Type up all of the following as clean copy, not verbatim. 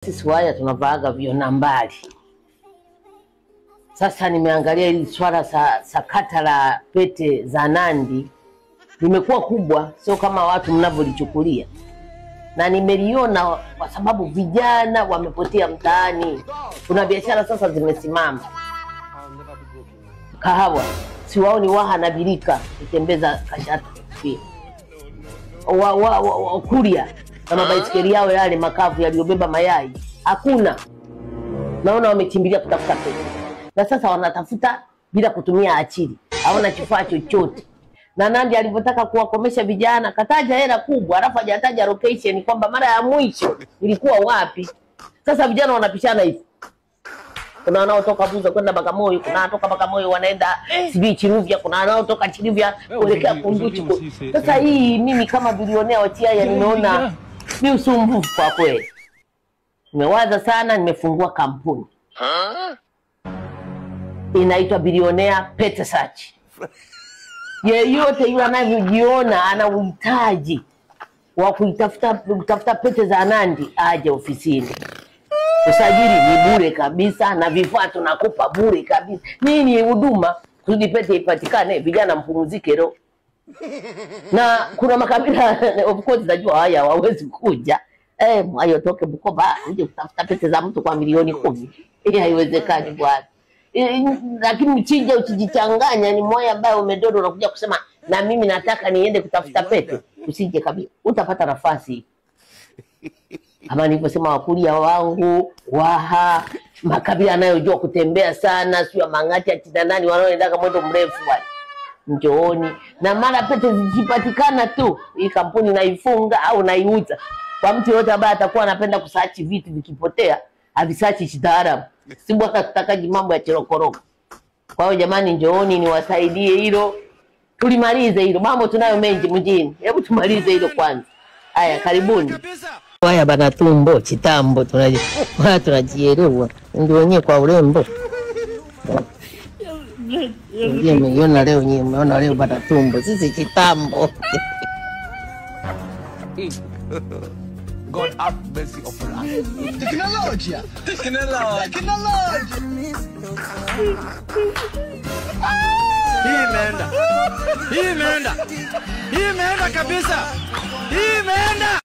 Sisi waya tunavaaga viona mbali. Sasa nimeangalia hili swala sakata la pete za Nandi limekuwa kubwa, sio kama watu mnavyolichukulia. Na nimeliona kwa sababu vijana wamepotea mtaani. Kuna biashara sasa zimesimama. Kahawa, siwaoni Waha na Birika kutembeza kashata pia. Kuria kama baisikeli yao yale makavu yaliyobeba mayai hakuna. Naona wamekimbilia kutafuta pesa. Na sasa wanatafuta bila kutumia akili. Hawana kifaa chochote. Na Nandi alipotaka kuwakomesha vijana kataja hela kubwa, alafu hajataja location kwamba mara ya mwisho ilikuwa wapi. Sasa vijana wanapishana hivi. Kuna wanaotoka Buza kwenda Bagamoyo, kuna wanaotoka Bagamoyo wanaenda sijui Chiruvya, kuna wanaotoka Chiruvya kuelekea Kunduchi. Sasa hii mimi kama bilionea wa Tiaya nimeona ni usumbufu kwa kweli. Nimewaza sana, nimefungua kampuni. Inaitwa Billionaire Pete Search. Yeyote yule anavyojiona ana uhitaji wa kutafuta pete za Nandi aje ofisini. Usajili ni bure kabisa na vifaa tunakupa bure kabisa. Nini huduma kusudi pete ipatikane, vijana mpumzike roho. Na kuna makabila of course najua haya hawawezi kuja. Mwayo toke Bukoba uje kutafuta pete za mtu kwa milioni 10. Hii haiwezekani bwana. Lakini mchinja ukijichanganya ni moyo ambaye umedodo unakuja kusema na mimi nataka niende kutafuta pete, usije kabisa. Utapata nafasi. Kama nilivyosema Wakuria wangu, Waha, makabila anayojua kutembea sana, sio Mangati atina nani wanaoenda mwendo mrefu wale. Njooni na mara pete zikipatikana tu, hii kampuni naifunga au naiuza. Kwa mtu yote ambaye atakuwa anapenda kusearch vitu vikipotea, avisearch kitaalamu. Si bwana tutakaji mambo ya chirokoroko. Kwa hiyo jamani, njooni niwasaidie hilo. Tulimalize hilo. Mambo tunayo mengi mjini. Hebu tumalize hilo kwanza. Haya, karibuni. Haya bana tumbo, chitambo tunajielewa. Ndio wenyewe kwa urembo. Ndio mmeona leo nyewe, mmeona leo bana tumbo. Sisi chitambo. God have mercy upon us. Technologia. Hii imeenda kabisa. Hii imeenda.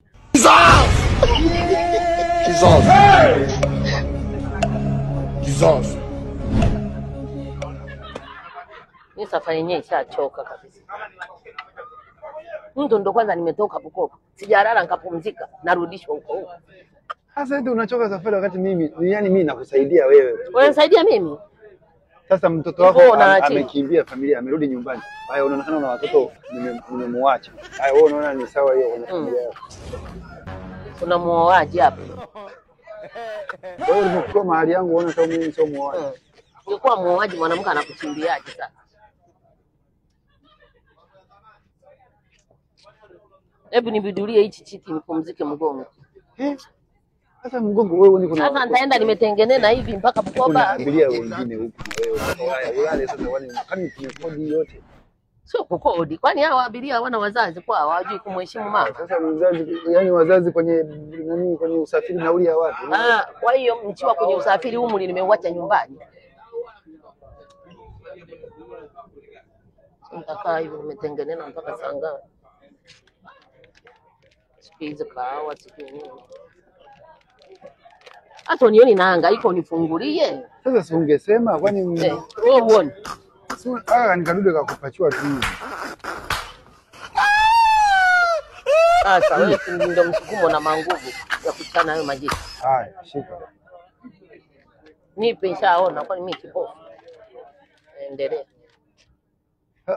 Jesus. Ni safari yenyewe ishachoka kabisa. Mtu ndo kwanza nimetoka Bukoba. Sijalala nikapumzika, narudishwa huko. Sasa hivi unachoka safari wakati mimi nakusaidia wewe. Unanisaidia mimi? Sasa mtoto wako amekimbia familia, amerudi nyumbani. Haya unaonekana una watoto nimemwacha. Haya wewe unaona ni sawa hiyo kwenye familia yako. Unamuoaje hapa? Wewe ulipokuwa mahali yangu unaona kama mimi sio muoaji. Ungekuwa muoaji mwanamke anakukimbiaje sasa? Hebu nibidulie hichi chiti nipumzike mgongo. Sasa mgongo wewe ni kuna. Sasa nitaenda nimetengeneza hivi mpaka Bukoba. Kuna abiria wengine huko wewe. Haya ulale sasa wani kani tumekodi yote. Sio kukodi. Kwani hao abiria wana wazazi kwa hawajui kumheshimu mama. Sasa wazazi yani wazazi kwenye nani kwenye usafiri nauli ya watu. Kwa hiyo mchiwa kwenye usafiri humu nimeuacha nyumbani. Nitakaa hivi nimetengeneza mpaka saa ngapi? Sikiza kahawa nini. Hata unioni naanga iko nifungulie. Sasa si ungesema kwani wewe uone. Nikadude kakupachua tu. Sasa wewe ndio msukumo na manguvu ya kuchana hayo majiki. Haya, shika. Nipe nishaona kwani mimi kipofu. Endelea.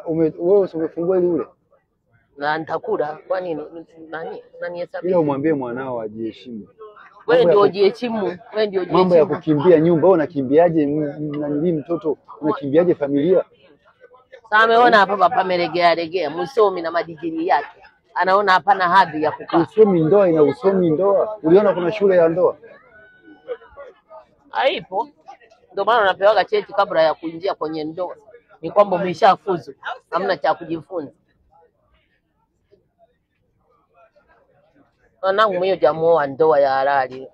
Wewe umefungua ile ule? Na nitakula kwani nani hesabu? Ile umwambie mwanao ajiheshimu. Wewe ndio ujiheshimu, wewe ndio ujiheshimu. Mambo ya kukimbia nyumba, wewe unakimbiaje nani mtoto? Unakimbiaje familia? Sasa ameona hapa pamelegea msomi na madigiri yake. Anaona hapana hadhi ya kukaa. Usomi ndoa ina usomi ndoa. Uliona kuna shule ya ndoa? Haipo. Ndio maana unapewaga cheti kabla ya kuingia kwenye ndoa. Ni kwamba umeshafuzu. Hamna cha kujifunza. Wanangu mwenye jamuoa ndoa ya halali.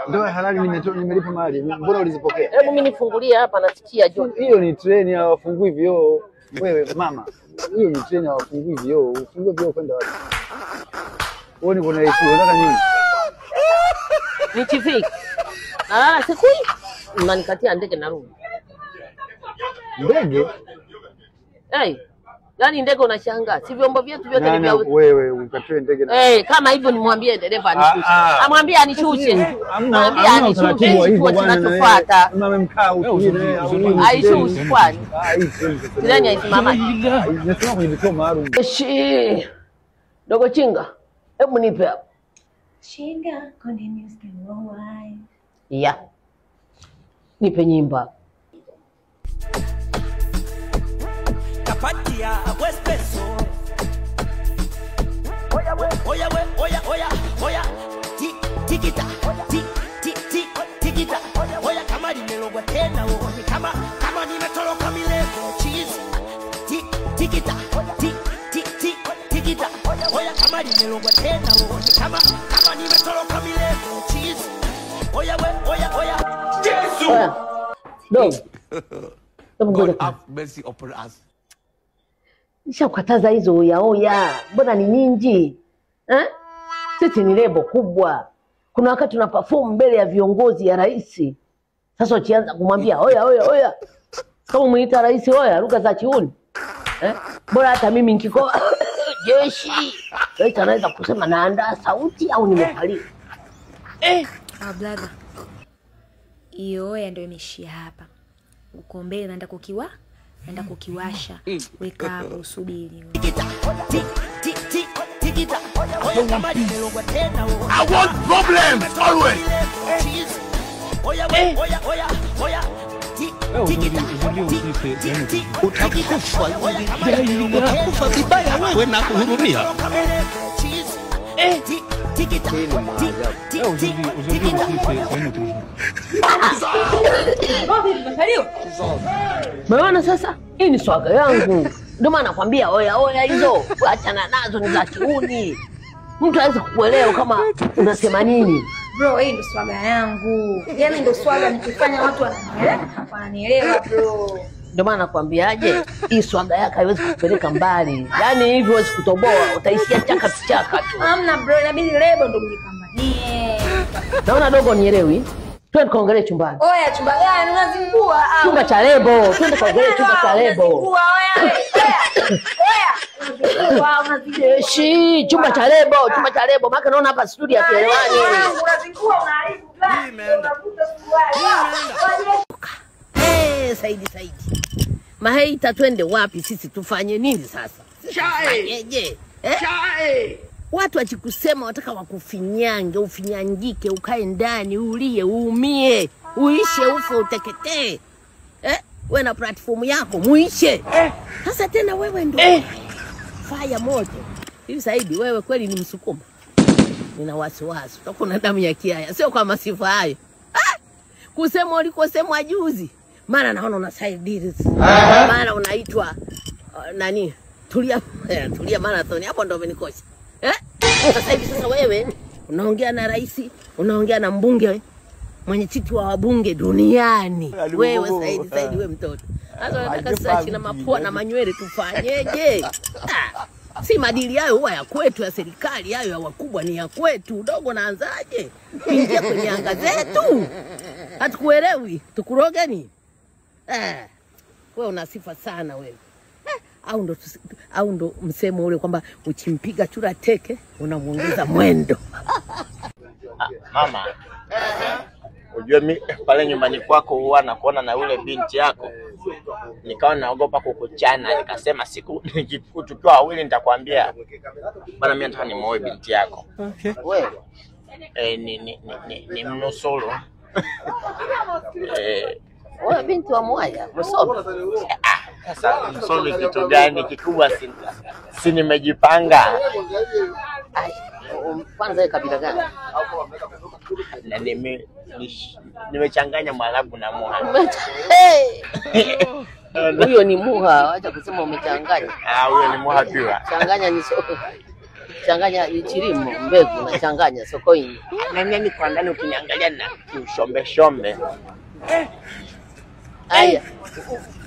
Ndoa halali nimelipa mali. Mbona ulizipokea? Hebu mimi nifungulie hapa nasikia joto. Hiyo ni treni hawafungui vioo. Wewe mama, hiyo ni treni hawafungui vioo. Ufungue vioo kwenda wapi? Wewe ni kuna issue, unataka nini? Ni chifiki. Nalala siku hii. Mnanikatia ndege narudi. Ndege? Yaani ndege unashangaa. Si vyombo vyetu vyote ni vya wewe ukatoe ndege na. Kama hivyo nimwambie dereva anishushe. Amwambie anishushe. Amwambie anishushe kwa tunachofuata. Mama mkaa huko. Aishushe kwani? Ndani aisimama. Nasema kwenye vituo maalum. Dogo Chinga. Hebu nipe hapo. Chinga continues to roll wide. Yeah. Nipe nyimba. Kapatia Westeso. Oya. Tikita. Tikita. Oya kama nimelogwa tena uone kama nimetoroka milele cheese. Tikita. Tikita. Oya kama nimelogwa tena uone kama nimetoroka milele cheese. Oya. Yesu. God have mercy upon us. Nishakataza hizo oya. Mbona ni nyingi? Sisi ni lebo kubwa. Kuna wakati tuna perform mbele ya viongozi ya rais. Sasa ukianza kumwambia oya. Kama muita rais oya, lugha za chiuni. Bora hata mimi nikikoa jeshi. Rais anaweza kusema naandaa sauti au nimepaliwa. Brother. Hiyo oya ndio imeshia hapa. Uko mbele naenda kukiwasha. Weka hapo usubiri. I want problems always. Oya. Utakufa vibaya wewe na kuhurumia. Maana sasa hii ni swaga yangu. Ndio maana nakwambia oya hizo. Achana nazo ni za kiuni. Mtu hawezi kukuelewa kama unasema nini. Bro, hii ndio swaga yangu. Yaani ndio swaga nikifanya watu wananielewa bro. Ndio maana nakwambiaje, hii swaga yako haiwezi kupeleka mbali. Yaani hivi huwezi kutoboa, utaishia chaka tu. Hamna bro, inabidi lebo ndio mnipambanie. Naona dogo nielewi. Twende kaongelee chumbani. Oya, chumba gani unazingua? Chumba cha lebo. Twende kaongelee chumba cha lebo. Oya. Jeshi, chumba cha lebo. Maana naona hapa studio ya Kielewani. Unazingua unaharibu plan. Unavuta suruali. Saidi. Maheita twende wapi sisi tufanye nini sasa? Fanyeje? Watu wakikusema wataka wakufinyange, ufinyangike, ukae ndani, ulie, uumie, uishe, ufe, uteketee. Wewe na platform yako muishe. Sasa tena wewe ndio fire moto. Hivi Saidi wewe kweli ni Msukuma? Nina wasiwasi. Utakuwa na damu ya Kiaya. Sio kwa masifa hayo. Kusema ulikosemwa juzi. Mara naona una side mara unaitwa nani? Tulia marathon. Hapo ndio umenikosha. Sasa hivi wewe unaongea na rais, unaongea na mbunge, mwenyekiti wa wabunge duniani. Wewe Saidi wewe mtoto. Sasa nataka sasa na mapua na manywele tufanyeje? Si madili hayo huwa ya kwetu ya serikali, hayo ya wakubwa ni ya kwetu. Dogo naanzaje? Ingia kwenye anga zetu. Hatukuelewi, tukuroge ni? Wewe una sifa sana wewe. Au ndo msemo ule kwamba ukimpiga chura teke unamuongeza mwendo. Mama, unajua mimi pale nyumbani kwako huwa nakuona na yule binti yako. Nikawa naogopa kukuchana, nikasema siku nikikututoa wawili nitakwambia bana mimi nataka nimuoe binti yako. Okay. Wewe ni mnusuru. Wewe binti wa mwaya, msoro. Sasa msoro kitu gani kikubwa si nimejipanga. Kwanza kabila gani? Na nimechanganya Mwarabu na Muha. Huyo ni Muha, acha kusema umechanganya. Huyo ni Muha pia. Changanya ni soko. Changanya chilimo mbegu na changanya sokoni. Na mimi kwa ndani ukiniangalia na shombe. Haya.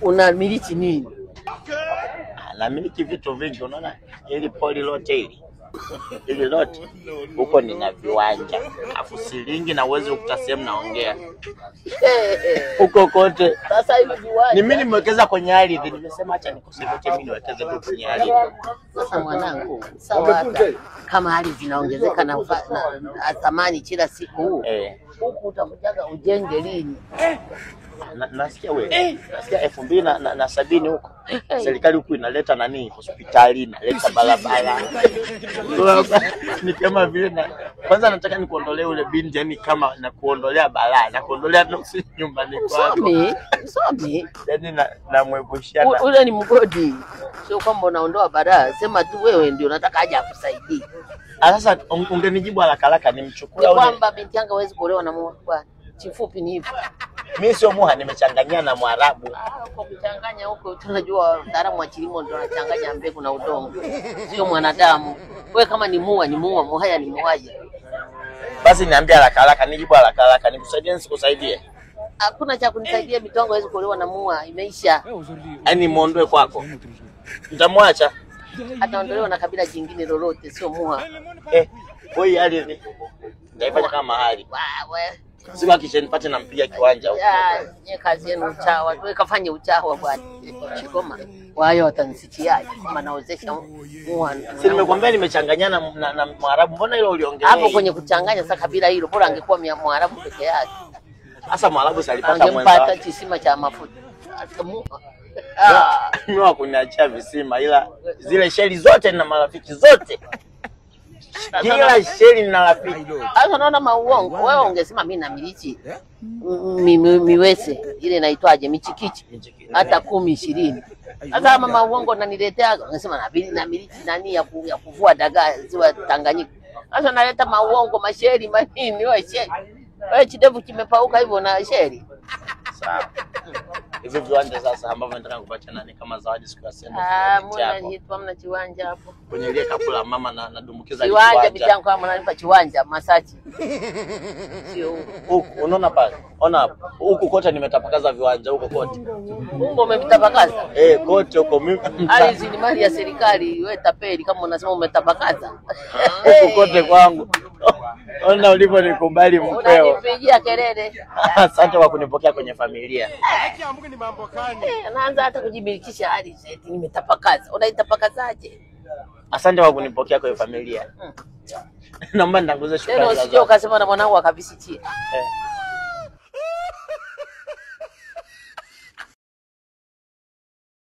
Unamiliki nini? Namiliki vitu vingi, unaona ili poli lote ili lote huko nina viwanja. Afu silingi na uwezo kukuta sehemu naongea. Huko kote. Sasa hivi viwanja. Ni mimi nimewekeza kwenye ardhi, nimesema acha nikose vyote mimi niwekeze tu kwenye ardhi. Sasa mwanangu, sawa hata kama hali zinaongezeka na thamani kila siku huku utakujaga ujenge lini? Nasikia wewe. Nasikia 2070 huko. Serikali huku inaleta nani? Hospitali, inaleta barabara. Ni kama vile kwanza nataka nikuondolee ule binti, yani kama na kuondolea balaa, na kuondolea nuksi nyumbani kwako. Somi. Yani namwepushia. Ule ni mgodi. Sio kwamba unaondoa balaa, sema tu wewe ndio unataka aje akusaidie. Sasa ungenijibu haraka nimchukue au kwamba binti yangu hawezi kuolewa na bwana. Chifupi ni hivi. Mimi sio muha, nimechanganyia na Mwarabu. Kwa kuchanganya huko tunajua mtaalamu wa kilimo ndio anachanganya mbegu na udongo. Sio mwanadamu. Wewe kama ni muhaya ni muhaya. Basi niambie haraka nijibu haraka nikusaidie nisikusaidie. Hakuna cha kunisaidia, mitongo haiwezi kuolewa na muha, imeisha. Yaani muondoe kwako. Nitamwacha. Ataondolewa na kabila jingine lolote, sio muha. Wewe hali ndaifanya kama mahali. Sima kisha nipate nampiga kiwanja huko. Nye kazi yenu uchawa. Wewe kafanye uchawa bwana. Chikoma. Wao watanisikiaje kama naozesha muha? Si nimekuambia nimechanganyana na Mwarabu. Mbona hilo uliongelea? Hapo kwenye kuchanganya sasa kabila hilo bora angekuwa Mwarabu peke yake. Sasa Mwarabu salipata mwenza. Angempata kisima cha mafuta. Mimi wakuniachia visima, ila zile sheli zote na marafiki zote. Kila sheli na rafiki. Sasa unaona mauongo. Wewe ungesema mimi namiliki miwese ile inaitwaje, michikichi. Hata 10 20. Sasa mama uongo unaniletea, ungesema namiliki nani ya kuvua dagaa ziwa Tanganyika. Sasa naleta mauongo, masheri manini wewe sheri. Wewe kidevu kimepauka hivyo na sheri. Sawa. Hivi viwanja sasa ambavyo nataka kupatia nani kama zawadi siku ya sema. Mbona hitu hamna kiwanja hapo? Kwenye ile kapula mama na nadumbukiza kiwanja bitangu kama nanipa kiwanja Masachi. Sio huko. Unaona pale? Ona hapo. Huko kote nimetapakaza viwanja huko kote. Mungu umevitapakaza? Kote huko mimi. Ardhi ni mali ya serikali, wewe tapeli kama unasema umetapakaza. Huko kote kwangu. Ona ulipo nikubali mkeo. Unanipigia kelele. Asante kwa kunipokea kwenye familia. Mungu ni mambo gani? Anaanza hata kujimilikisha ardhi eti nimetapakaza. Unaitapakazaje? Asante kwa kunipokea kwenye familia. Naomba nitanguze shukrani. Leo usije ukasema na mwanangu akabisitie.